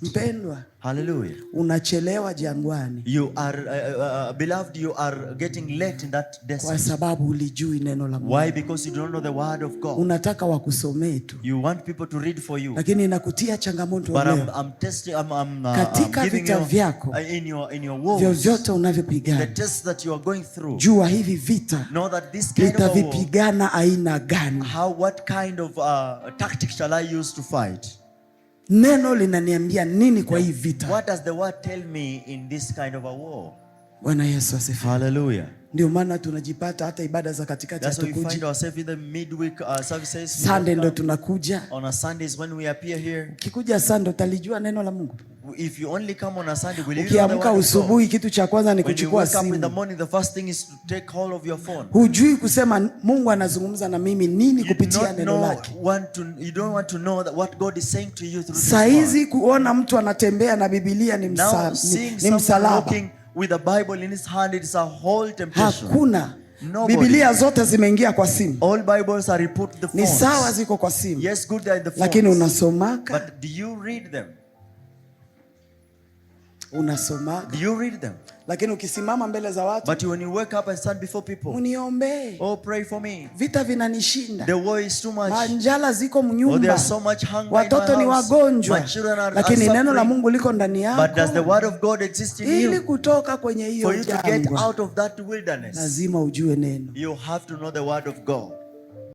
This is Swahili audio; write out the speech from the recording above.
Mpendwa, hallelujah, unachelewa jangwani. You are beloved, you are getting late in that desert. Kwa sababu ulijui neno la Mungu. Why? Because you don't know the word of God. Unataka wakusomee tu. You want people to read for you. Lakini inakutia changamoto leo. But I'm testing, katika vita vyako, in your wars, vyovyote unavyopigana, the tests that you are going through, jua hivi vita, know that this kind of vitavipigana aina gani? What kind of tactics shall I use to fight? Neno linaniambia nini kwa hii vita? What does the word tell me in this kind of a war? Bwana Yesu asifiwe. Hallelujah. Ndio maana tunajipata hata ibada za katikati hatukuji. That's why we find ourselves in the midweek services. Sunday ndo tunakuja. On a Sundays when we appear here. Ukikuja Sunday utalijua neno la Mungu. If you only come on a Sunday, will you know the word of God? Ukiamka usubuhi kitu cha kwanza ni kuchukua simu. When you wake up in the morning, the first thing is to take hold of your phone. Hujui kusema Mungu anazungumza na mimi nini kupitia neno lake. You don't want to know that what God is saying to you through this word. Saizi kuona mtu anatembea na Biblia ni msalaba. With a Bible in his hand, it is a whole temptation. Hakuna. Biblia zote zimeingia kwa simu. All Bibles are put the phones. Ni sawa ziko kwa simu. Yes, good they are in the phones. Lakini unasomaka? But do you read them? Unasomaka? Do you read them? Lakini ukisimama mbele za watu, but when you wake up and stand before people, uniombe. Oh, pray for me. Vita vinanishinda. The war is too much. Manjala ziko mnyumba. Oh, there is so much hunger. Watoto ni wagonjwa. Lakini neno la Mungu liko ndani yako. But does the word of God exist in you? Ili kutoka kwenye hiyo jangwa, for you to get out of that wilderness, lazima ujue neno. You have to know the word of God.